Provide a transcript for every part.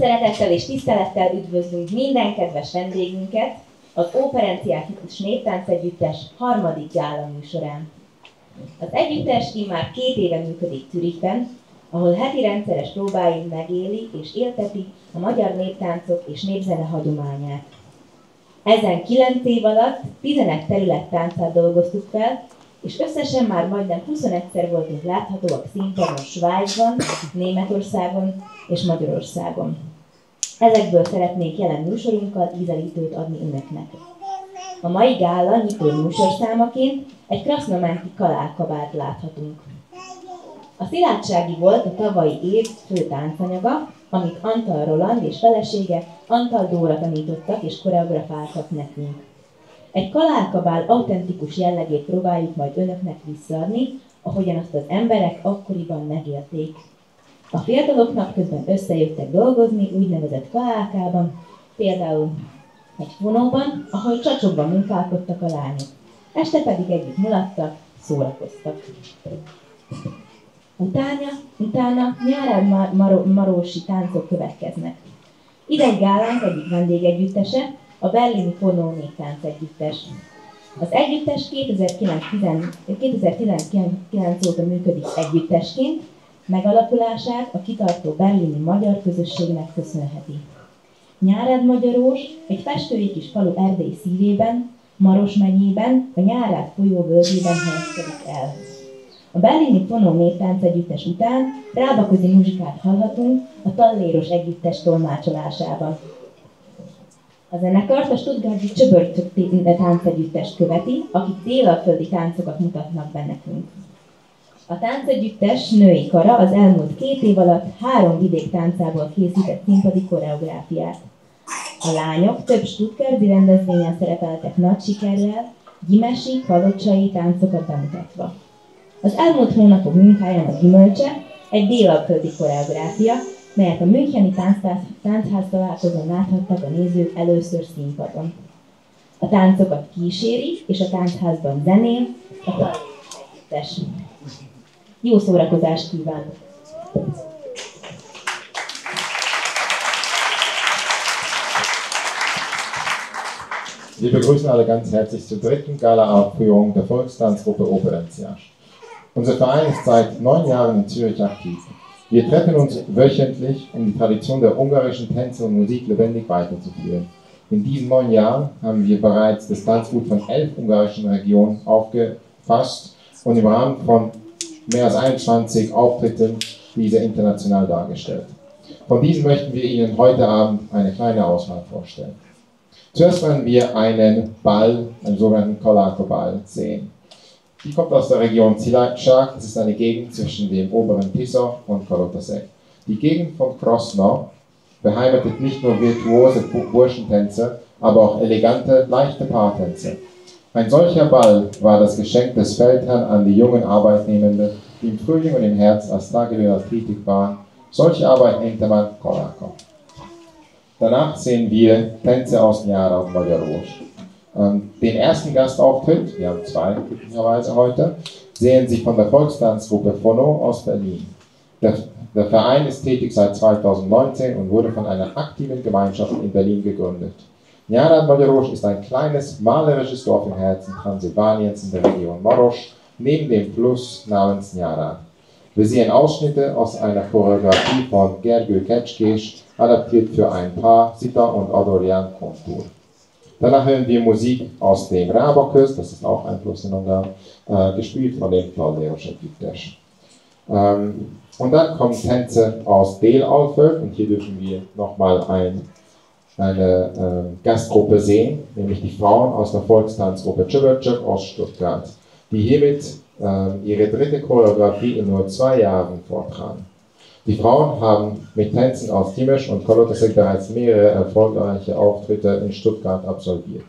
Szeretettel és tisztelettel üdvözlünk minden kedves vendégünket az Operenciás Néptánc Együttes harmadik gála műsorán. Az együttes immár 2 éve működik Zürichben, ahol heti rendszeres próbáin megéli és élteti a magyar néptáncok és népzene hagyományát. Ezen 9 év alatt 11 terület táncát dolgoztuk fel, és összesen már majdnem 21-szer voltunk láthatóak színpadon Svájcban, Németországon és Magyarországon. Ezekből szeretnék jelen műsorunkkal ízelítőt adni önöknek. A mai gála nyitó műsorszámaként egy krasznamánti kalálkabát láthatunk. A szilárdsági volt a tavalyi év fő táncanyaga, amit Antal Roland és felesége Antal Dóra tanítottak és koreografáltak nekünk. Egy kalálkabál autentikus jellegét próbáljuk majd önöknek visszaadni, ahogyan azt az emberek akkoriban megélték. A fiataloknak közben összejöttek dolgozni úgynevezett kalálkában, például egy fonóban, ahol csacsokban munkálkodtak a lányok. Este pedig együtt mulattak, szórakoztak. Utána Nyárád Marósi táncok következnek. Idei gálánk egyik vendégegyüttese, a berlini Fonó Néptánc Együttes. Az együttes 2019 óta működik együttesként, megalakulását a kitartó berlini magyar közösségnek köszönheti. Nyárád-Magyarós egy festői kis falu Erdély szívében, Maros megyében, a Nyárád folyó völgyében helyezkedik el. A berlini Fonó Néptánc Együttes után rábaközi muzsikát hallhatunk a Talléros Együttes tolmácsolásában. A zenekart a stuttgarti Csöbörtök táncegyüttes követi, akik délalföldi táncokat mutatnak be nekünk. A táncegyüttes női kara az elmúlt 2 év alatt 3 vidék táncából készített színpadi koreográfiát. A lányok több stuttgarti rendezvényen szerepeltek nagy sikerrel, gyimesi, kalocsai táncokat bemutatva. Az elmúlt hónapok munkájának gyümölcse egy délalföldi koreográfia, melyet a Müncheni Táncház találkozón láthattak a nézők először színpadon. A táncokat kíséri, és a táncházban zenél a Talléros. Jó szórakozást kívánok! Wir begrüßen alle ganz herzlich zur 3. Gala-Aufführung der Volkstanzgruppe Operencias. Unser Verein ist seit 9 Jahren in Zürich aktiv. Wir treffen uns wöchentlich, um die Tradition der ungarischen Tänze und Musik lebendig weiterzuführen. In diesen 9 Jahren haben wir bereits das Tanzgut von 11 ungarischen Regionen aufgefasst und im Rahmen von mehr als 21 Auftritten diese international dargestellt. Von diesen möchten wir Ihnen heute Abend eine kleine Auswahl vorstellen. Zuerst werden wir einen Ball, einen sogenannten Kalálka-Ball sehen. Die kommt aus der Region Szilárdság, das ist eine Gegend zwischen dem oberen Tisza und Kalotaszeg. Die Gegend von Krosno beheimatet nicht nur virtuose Burschentänze, aber auch elegante, leichte Paartänze. Ein solcher Ball war das Geschenk des Feldherrn an die jungen Arbeitnehmenden, die im Frühling und im Herbst als Tagelöhner tätig waren. Solche Arbeit nannte man kalálka. Danach sehen wir Tänze aus Nyárád Magyarós. Den ersten Gastauftritt, wir haben 2 glücklicherweise heute, sehen Sie von der Volkstanzgruppe Fonó aus Berlin. Der Verein ist tätig seit 2019 und wurde von einer aktiven Gemeinschaft in Berlin gegründet. Nyárád Magyarós ist ein kleines, malerisches Dorf im Herzen Transsilvaniens in der Region Maros, neben dem Fluss namens Nyárád. Wir sehen Ausschnitte aus einer Choreografie von Gergő Kecskés, adaptiert für ein Paar, Zita und Adorján Kontur. Danach hören wir Musik aus dem Rábaköz, das ist auch ein Fluss in Ungarn, gespielt von dem Talléros Együttes. Und dann kommen Tänze aus Délalföld und hier dürfen wir nochmal eine Gastgruppe sehen, nämlich die Frauen aus der Volkstanzgruppe Csöbörtök aus Stuttgart, die hiermit ihre 3. Choreografie in nur 2 Jahren vortragen. Die Frauen haben mit Tänzen aus Gyimesi und Kalotaszeg bereits mehrere erfolgreiche Auftritte in Stuttgart absolviert.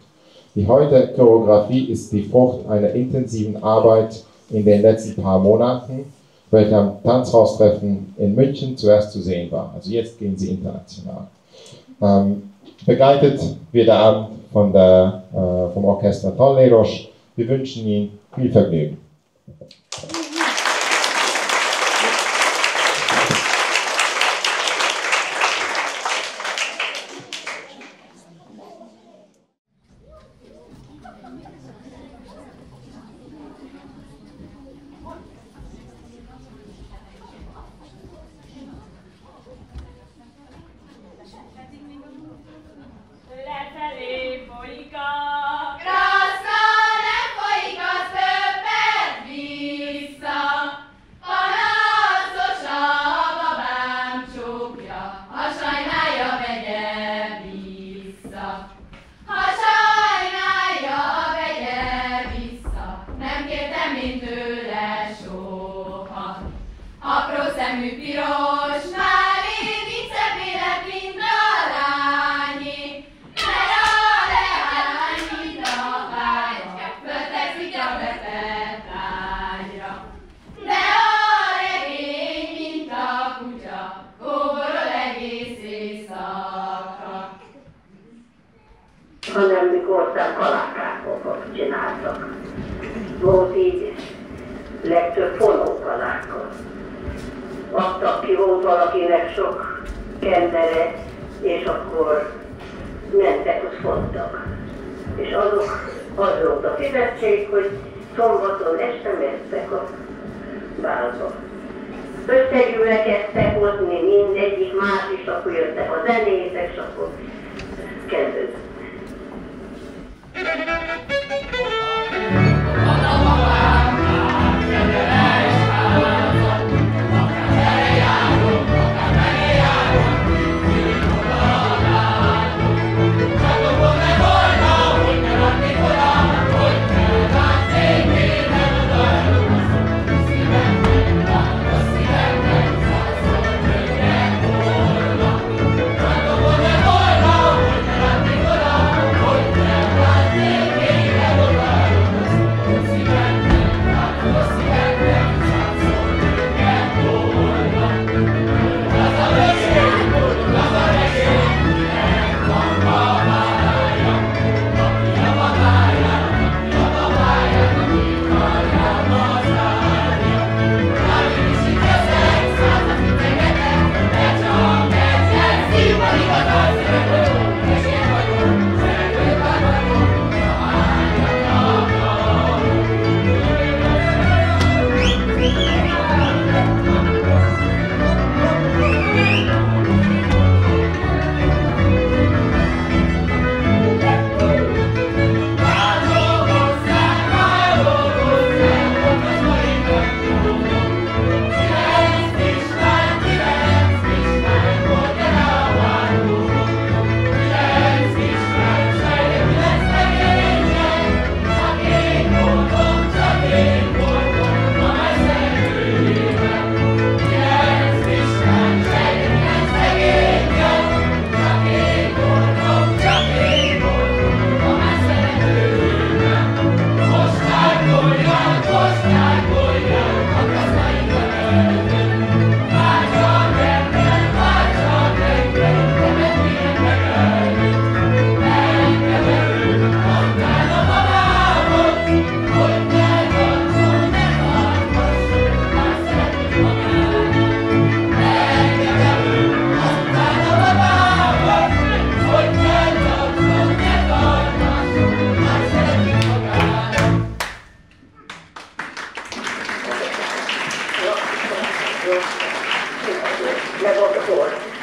Die heutige Choreografie ist die Frucht einer intensiven Arbeit in den letzten paar Monaten, welche am Tanzhaustreffen in München zuerst zu sehen war. Also jetzt gehen sie international. Begleitet wird der Abend vom Orchester Talléros. Wir wünschen Ihnen viel Vergnügen. szemű piros, már én így szebb élet, mint a lányé. Mert a leány, mint a vágy, fölteszik a betett ágyra. De a regény, mint a kutya, kóborol egész éjszaka. Hanem mikor kalákákat csináltak. Volt így legtöbb fonókalákkal. Adtak ki, volt valakinek sok kendere, és akkor mentek, ott fontak. És azok az volt a fizetség, hogy szombaton este mentek a bálba. Összegyűlekedtek hozni mindegyik más is, akkor jöttek a zenészek, és akkor kezdődött.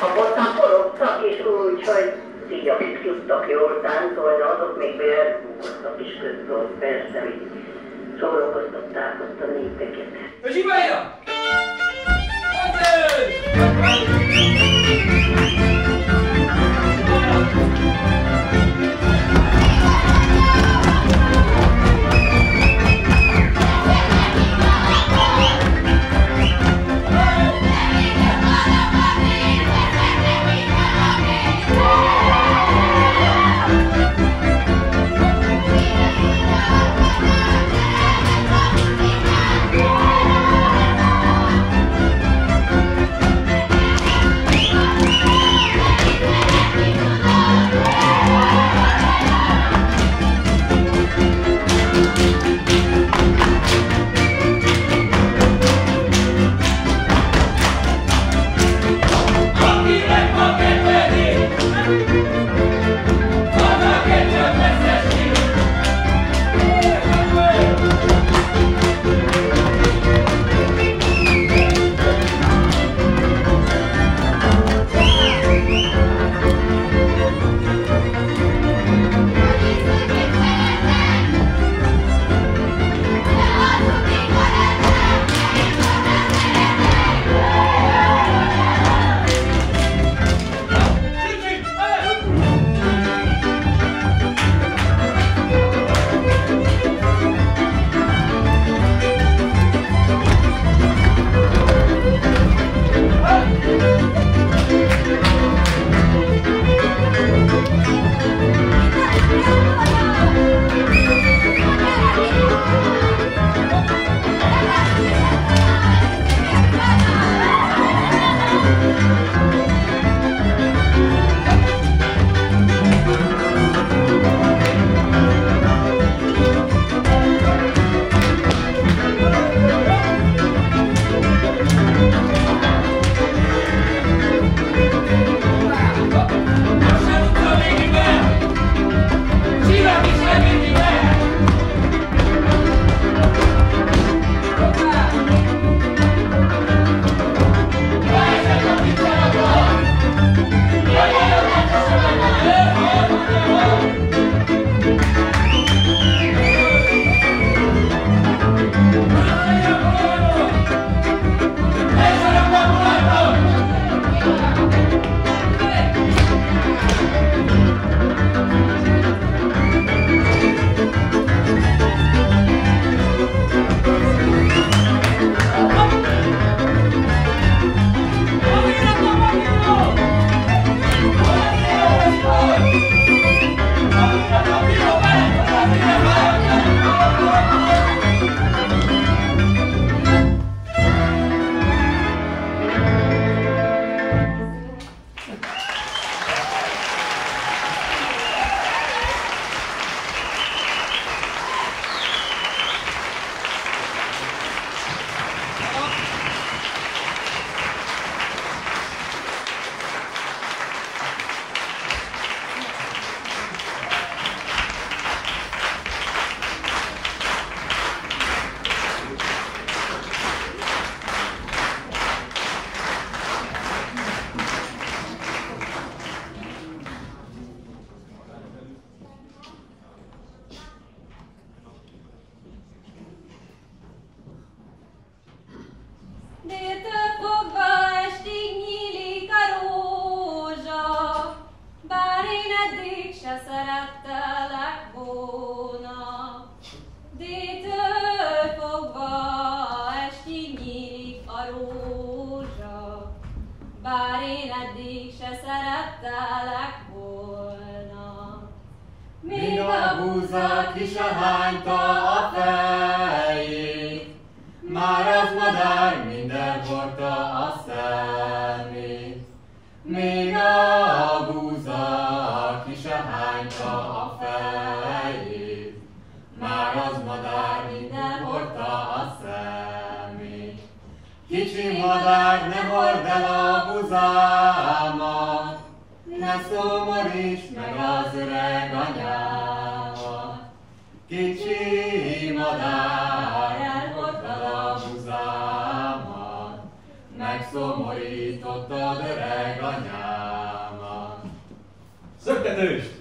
Meg aztán forogtak, és úgy, hogy így akik tudtak jól táncolni, azok még belebúgoztak is közben, persze, hogy szórakoztatták ott a népeket. Zsibaira! szerettelek volna. Míg a búza ki se hányta a fejét, már az madár minden hordta a szemét. Míg a búza ki se hányta a fejét, már az madár minden hordta a szemét. Kicsi madár, ne hord el a buzámat, ne szomoríts meg az öreg anyámat. Kicsi madár, elhordtad a buzámat, megszomorítottad öreg anyámat. Szöktetőst!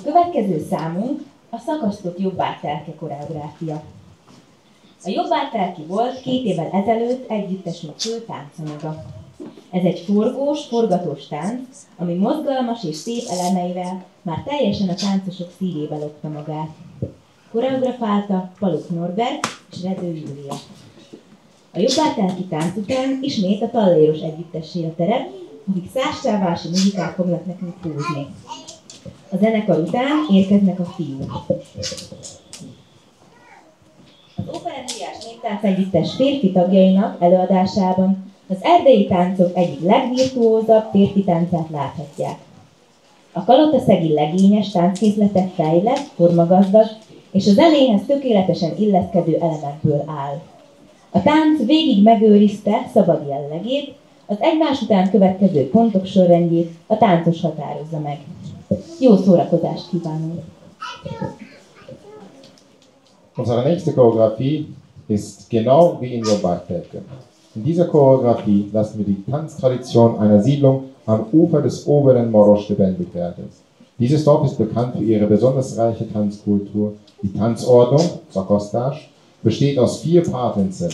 A következő számunk a szakasztott jobbágytelke koreográfia. A jobbágytelki volt 2 évvel ezelőtt együttesünk fő táncanyaga. Ez egy forgós, forgatós tánc, ami mozgalmas és szép elemeivel már teljesen a táncosok szívébe lopta magát. Koreografálta Paluk Norbert és Redő Júlia. A jobbágytelki tánc után ismét a Talléros együttessé a terep, akik százcsávási muzsikát fognak nekünk húzni. A zenekar után érkeznek a fiúk. Az Operettiás Néptánc Együttes férfi tagjainak előadásában az erdélyi táncok egyik legvirtuózabb férfi táncát láthatják. A kalotaszegi legényes tánckészlete fejlett, formagazdag és a zenéhez tökéletesen illeszkedő elemekből áll. A tánc végig megőrizte szabad jellegét, az egymás után következő pontok sorrendjét a táncos határozza meg. Jó szórakozást kívánunk! Unsere nächste Choreografie ist genau wie in Jobbágytelke. In dieser Choreografie lassen wir die Tanztradition einer Siedlung am Ufer des oberen Moros lebendig werden. Dieses Dorf ist bekannt für ihre besonders reiche Tanzkultur. Die Tanzordnung, Szakasztás, besteht aus 4 Paartänzen,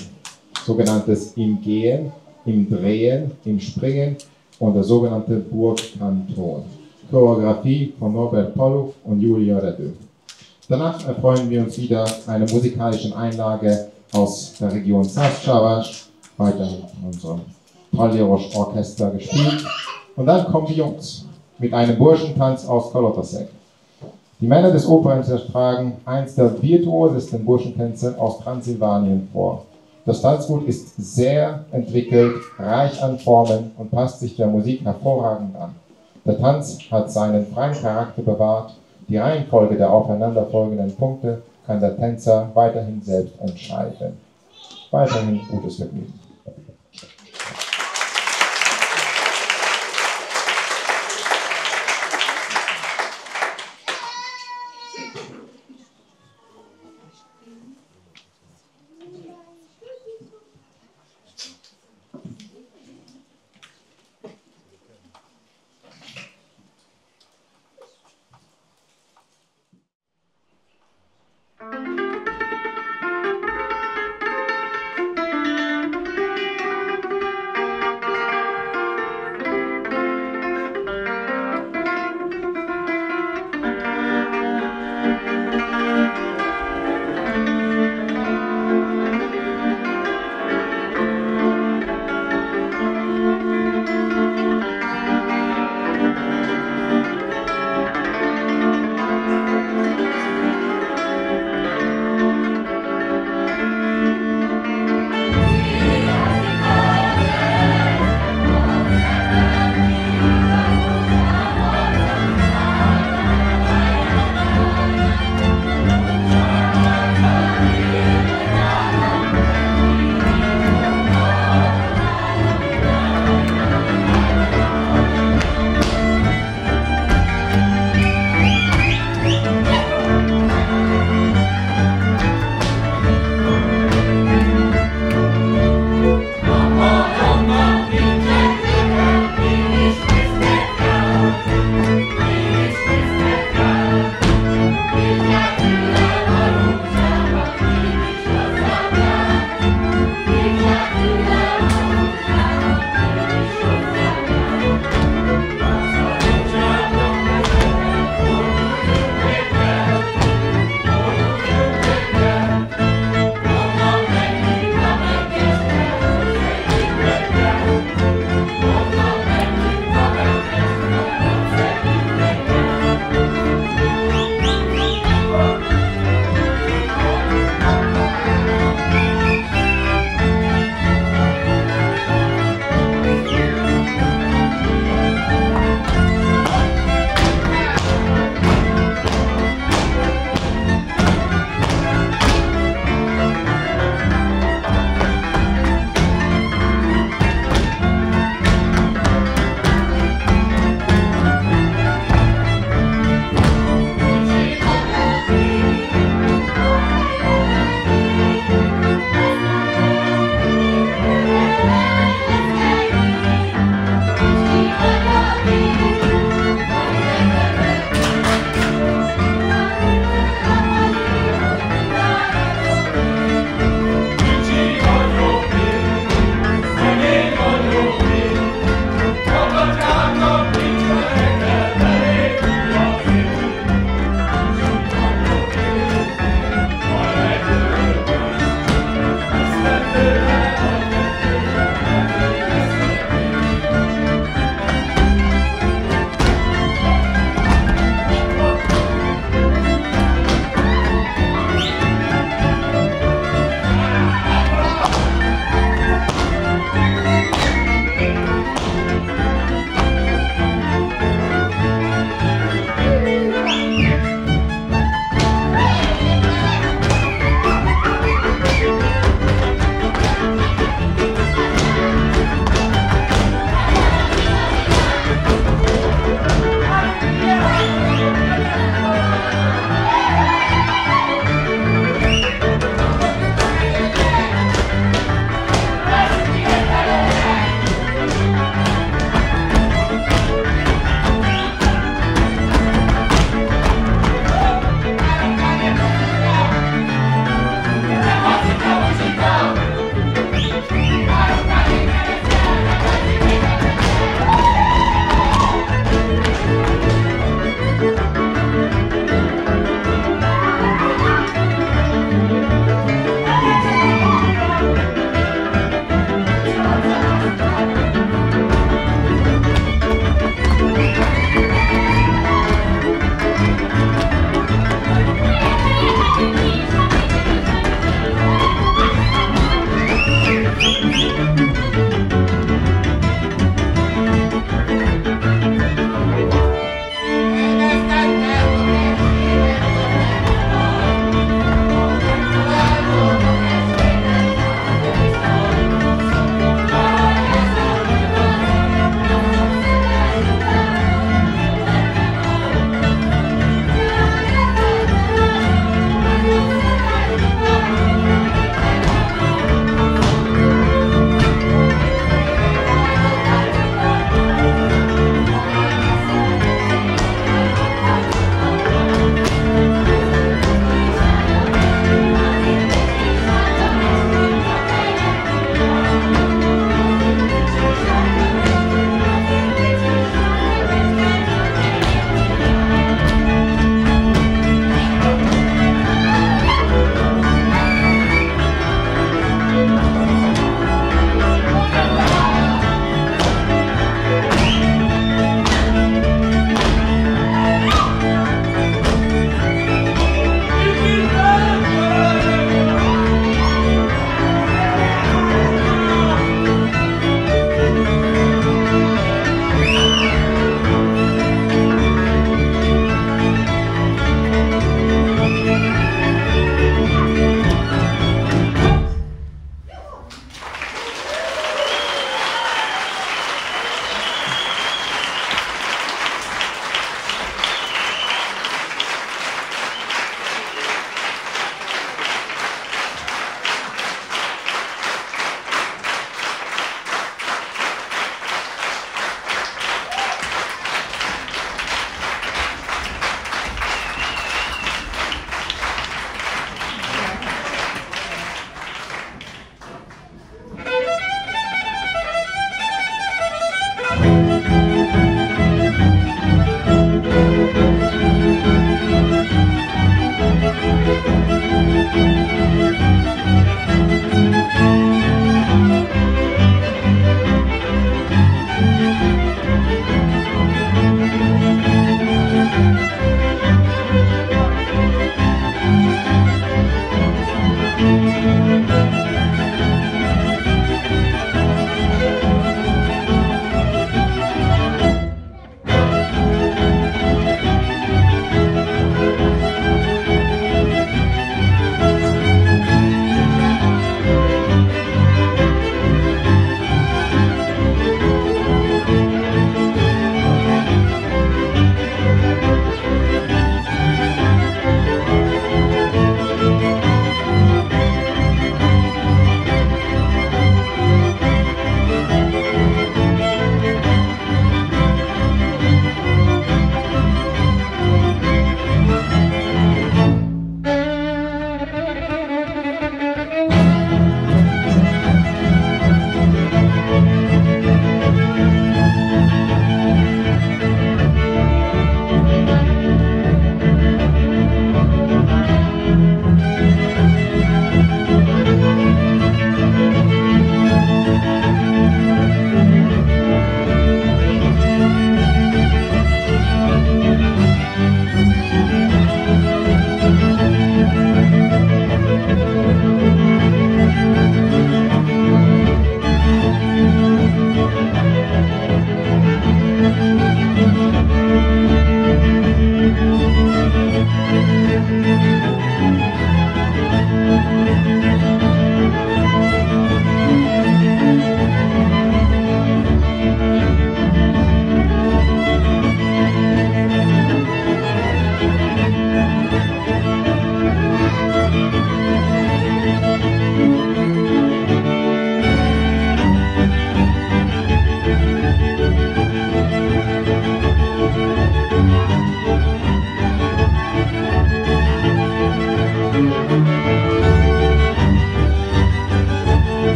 sogenanntes im Gehen, im Drehen, im Springen und der sogenannte Burgkanton. Choreografie von Norbert Paluk und Julia Redő. Danach erfreuen wir uns wieder einer musikalischen Einlage aus der Region Százcsávás, weiterhin von unserem Talléros Orchester gespielt. Und dann kommen die Jungs mit einem Burschentanz aus Kalotaszeg. Die Männer des Operenzias tragen eins der virtuosesten Burschentänze aus Transsilvanien vor. Das Tanzgut ist sehr entwickelt, reich an Formen und passt sich der Musik hervorragend an. Der Tanz hat seinen freien Charakter bewahrt. Die Reihenfolge der aufeinanderfolgenden Punkte kann der Tänzer weiterhin selbst entscheiden. Weiterhin gutes Vergnügen.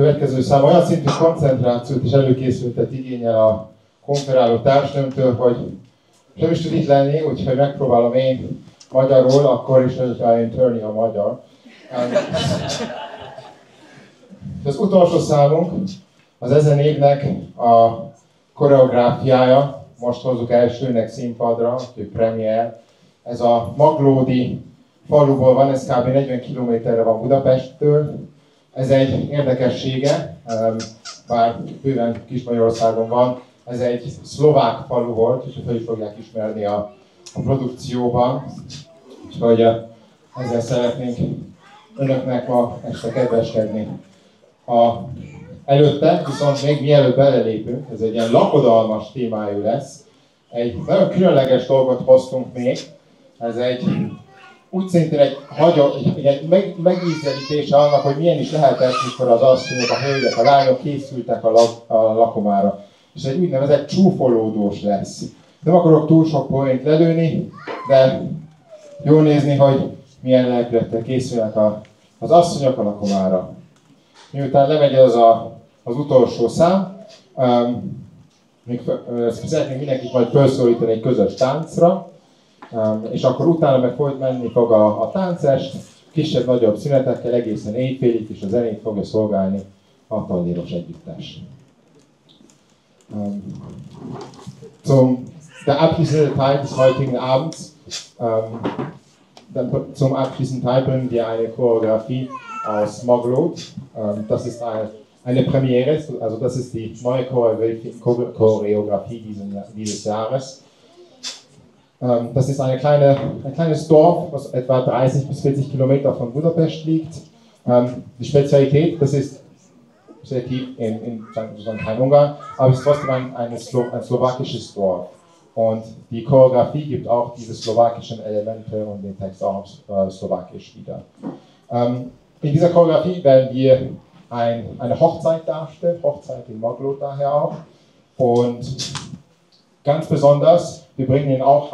Következő szám olyan szintű koncentrációt és előkészültet igényel a konferáló társnőmtől, hogy sem is tud itt lenni, úgyhogy megpróbálom én magyarul, akkor is, hogyha én törni a magyar. Az utolsó számunk az ezen évnek a koreográfiája, most hozzuk elsőnek színpadra, úgyhogy premier. Ez a Maglódi faluból van, ez kb. 40 kilométerre van Budapesttől. Ez egy érdekessége, bár bőven Kismagyarországon van, ez egy szlovák falu volt, úgyhogy fel is fogják ismerni a produkcióban. Úgyhogy ezzel szeretnénk önöknek ma este kedveskedni. Előtte, viszont még mielőtt belelépünk, ez egy ilyen lakodalmas témájú lesz. Egy nagyon különleges dolgot hoztunk még, ez egy úgy szerintem egy megízelítése annak, hogy milyen is lehetett, mikor az asszonyok, a hölgyek, a lányok készültek a lakomára. És egy úgynevezett csúfolódós lesz. Nem akarok túl sok point lelőni, de jól nézni, hogy milyen lelkülettel készülnek az asszonyok a lakomára. Miután lemegy az utolsó szám, még szeretnénk mindenkit majd felszólítani egy közös táncra, és akkor utána meg menni fog a táncest, kisebb-nagyobb szünetekkel egészen éjfélig, és a zenét fogja szolgálni a Talléros együttes. Der abschließende Teil des heutigen Abends, zum abschließenden Teil bringen wir eine Choreografie aus Moglot. Das ist eine Premiere, also das ist die neue Choreografie dieses Jahres. Das ist ein kleines Dorf, was etwa 30 bis 40 Kilometer von Budapest liegt. Die Spezialität, das ist sehr tief in Klein-Ungarn, aber es ist trotzdem ein slowakisches Dorf. Und die Choreografie gibt auch diese slowakischen Elemente und den Text auch auf Slowakisch wieder. In dieser Choreografie werden wir eine Hochzeit darstellen, Hochzeit in Moglot daher auch. Und ganz besonders, wir bringen Ihnen auch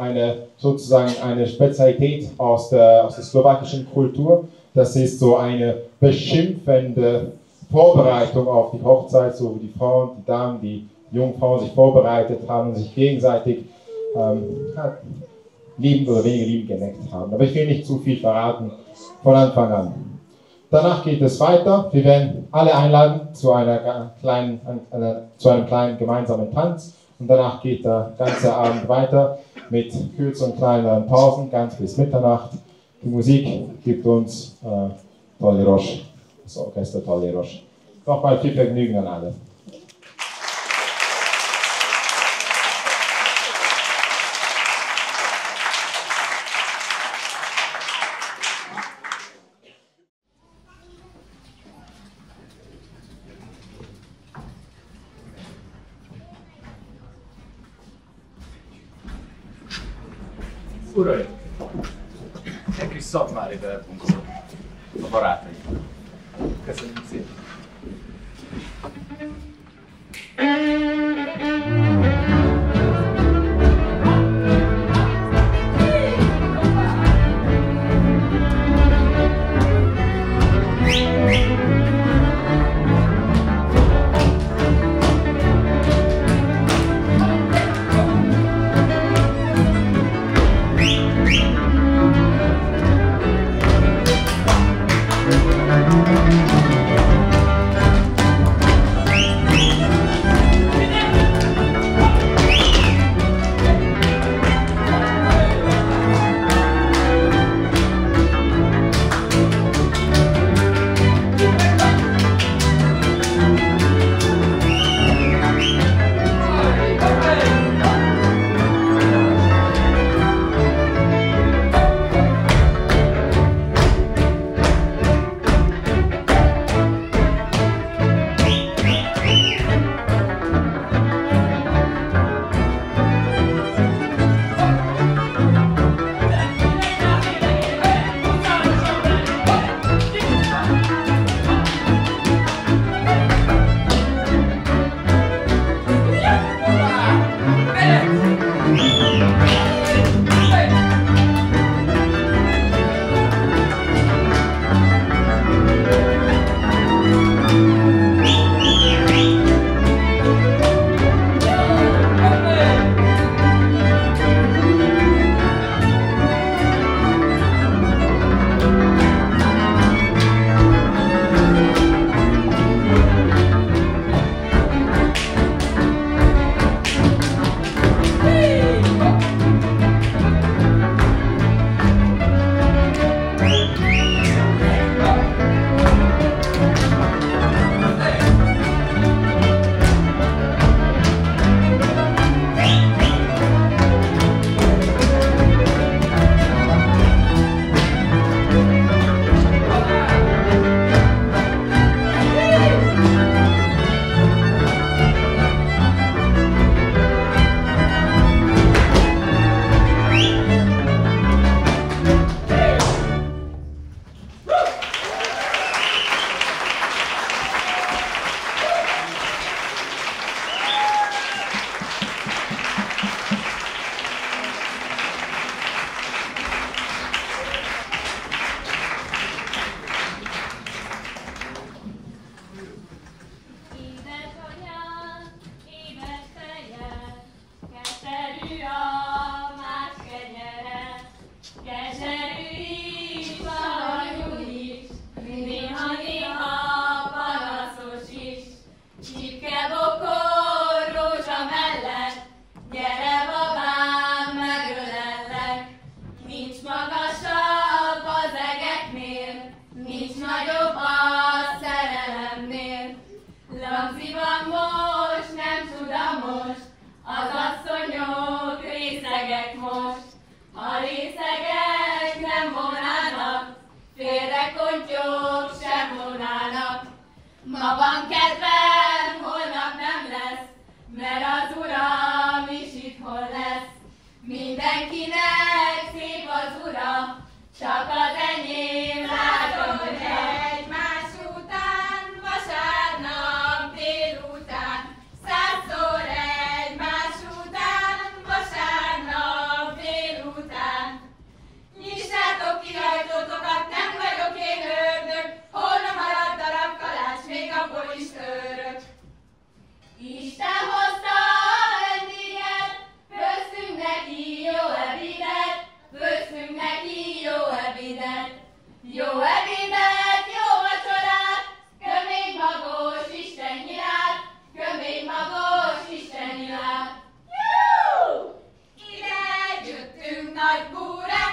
sozusagen eine Spezialität aus der slowakischen Kultur. Das ist so eine beschimpfende Vorbereitung auf die Hochzeit, so wie die Frauen, die Damen, die Jungfrauen sich vorbereitet haben und sich gegenseitig liebend oder weniger liebend geneckt haben. Aber ich will nicht zu viel verraten von Anfang an. Danach geht es weiter. Wir werden alle einladen zu einem kleinen gemeinsamen Tanz. Und danach geht der ganze Abend weiter mit kürzeren, kleineren Pausen, ganz bis Mitternacht. Die Musik gibt uns Talléros, das Orchester Talléros. Nochmal viel Vergnügen an alle. Uraim! Egy kis szakmári belpunkol a barátaimmal. Köszönjük szépen! Thank you. Galagziban most nem tudamos, az asszonyok részegek most. Ha részegek nem vonának, félre kontyok sem vonának. Ma van kedvem, holnap nem lesz, mert az Uram is itthon lesz. Mindenkinek szép az Ura, csak az enyém látom, hogy egymás után, vasárnap délután, 100-szor egymás után, vasárnap délután. Nyissátok ki ajtótokat, nem vagyok én ördög, holna maradt darab kalács, még abból is török. Isten hozta a vendéget, főzzünk neki jó ebédet, főzzünk neki jó ebédet. Jó ebédet, jó vacsorát, kömény magos Isten nyilát, kömény magos Isten nyilát. Ide jöttünk nagy búre,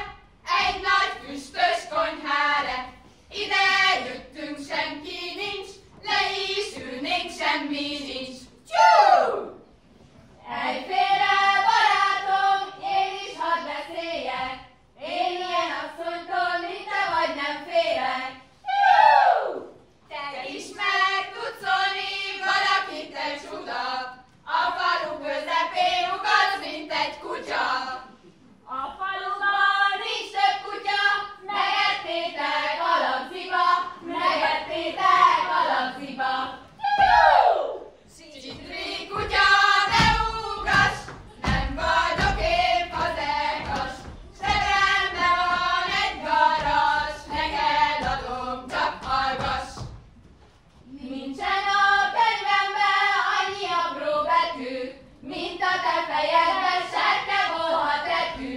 egy nagy füstös konyhára. Ide jöttünk, senki nincs, le is ülnénk, semmi nincs. Egyféle barátom, én is hadd beszéljek. Én ilyen asszonytól, mint te vagy, nem félek. Te is meg tudsz szólni valakit, te csuda. A falu közepén ugatsz, mint egy kutya. A faluban nincs több kutya, megettétek a lagziba, megettétek a lagziba. Csitri kutya, ne ugass, nem vagyok épp az ekas. Zsebembe van egy garas, neked adom, csak hallgass. Nincsen a könyvemben annyi apró betű, mint a te fejedben serke volhatetű.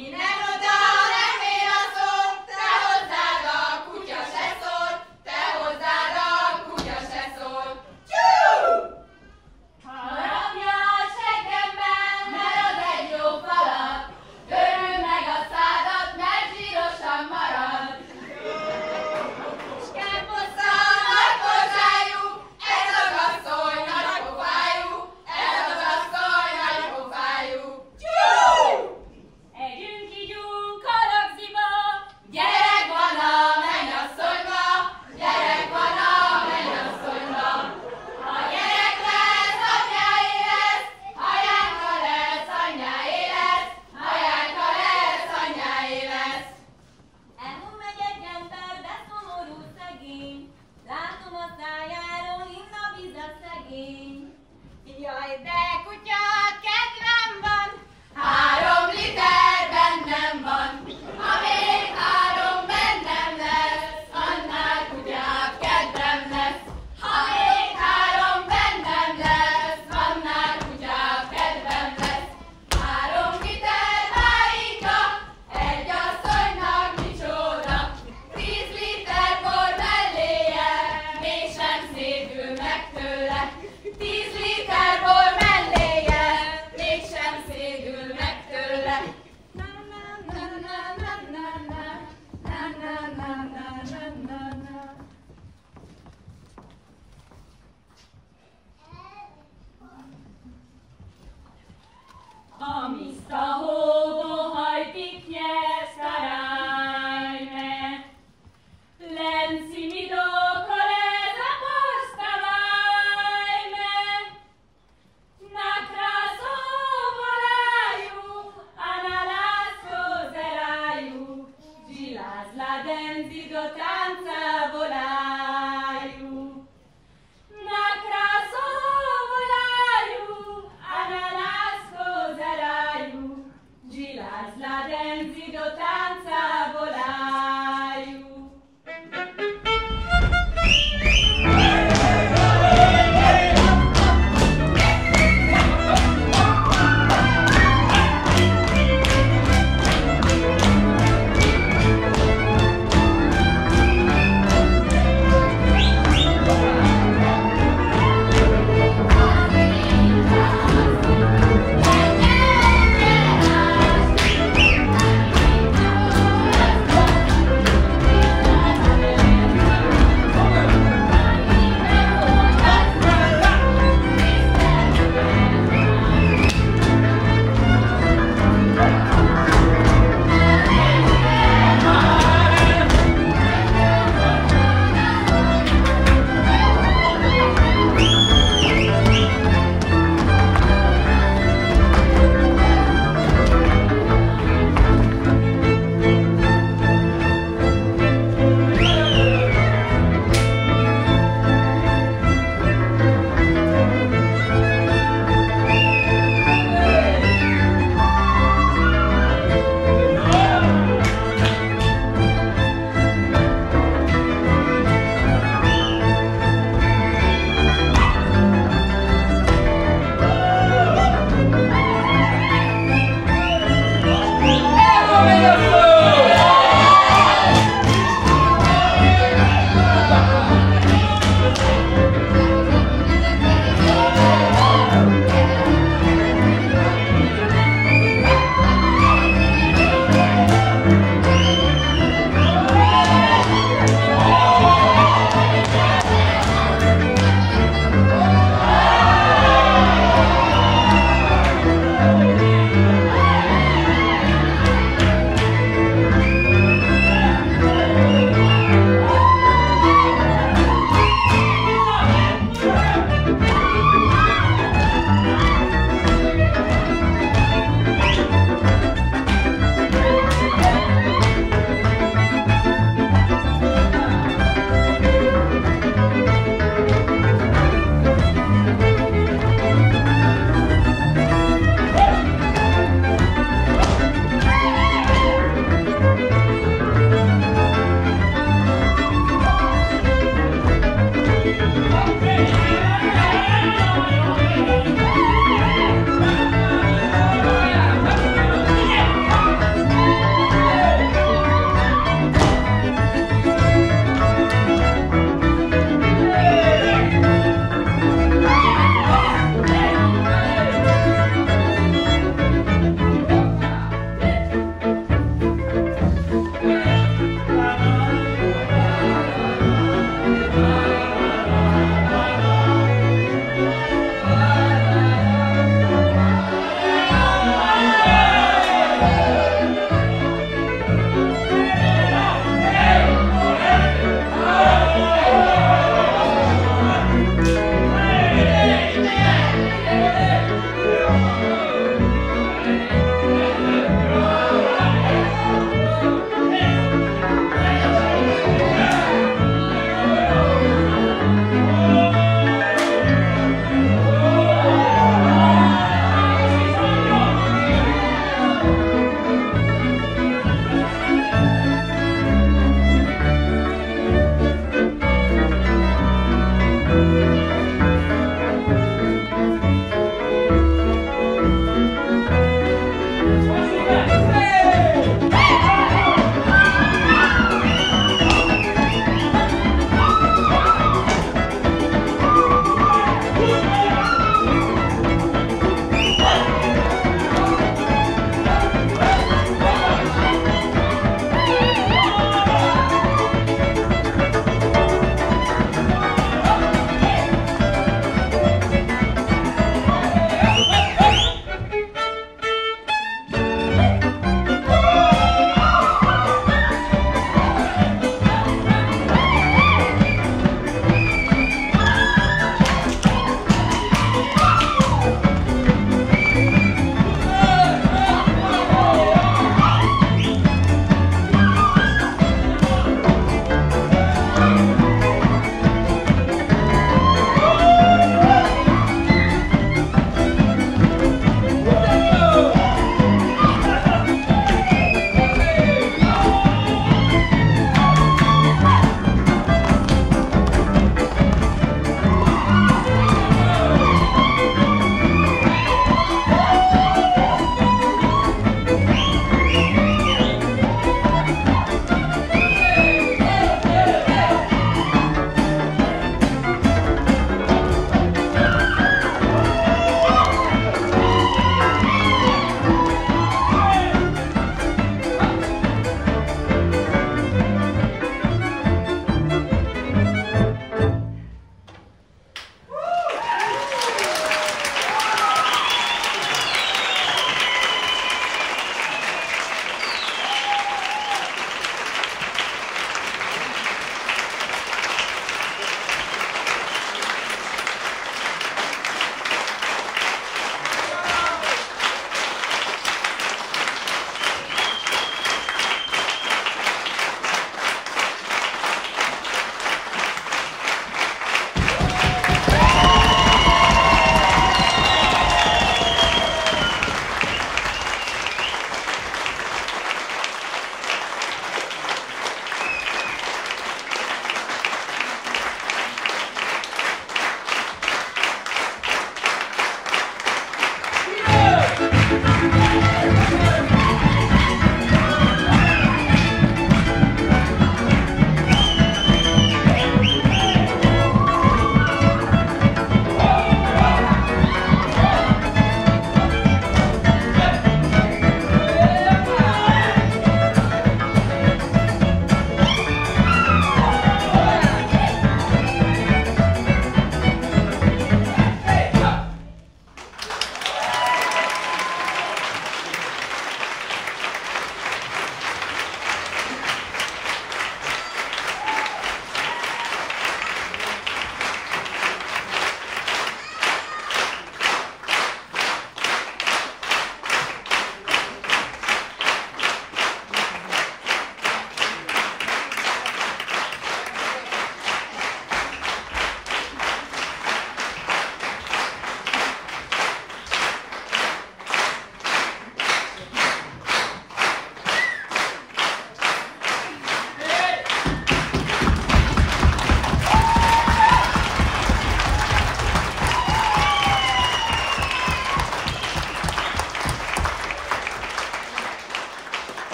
Innen oda nem ér a szó, te hozzád a kutya se szól, te hozzád a kutya se szól. Harapja a seggemben, mert az egy jó falat, törül meg a szádat, mert zsírosan marad. Skáposzta nagy pofájú, ez az asszony nagy pofájú, ez az asszony nagy pofájú. Együnk, ígyunk a lagziba, gyerek van a mennyasszonyba, gyerek van a mennyasszonyba. Ha gyerek lesz, anyáé lesz, hajánka lesz, anyáé lesz, hajánka lesz, anyáé lesz. Elmúl megy egy ember, de szomorú szegény, látom a szájáról, inn a víz a szegény. Jaj, de kutya, kedvem van, 3 liter bennem van. Ha még 3 bennem lesz, annál kutyább kedvem lesz. Ha még 3 bennem lesz, annál kutyább kedvem lesz. 3 liter májka, egy asszonynak micsoda. 10 liter bor melléje, mégsem szépül meg tőle. 10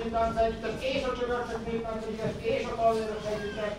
Néptánc Együttes, és a Csögörcsök Néptánc Együttes, és a Talléros Együttes,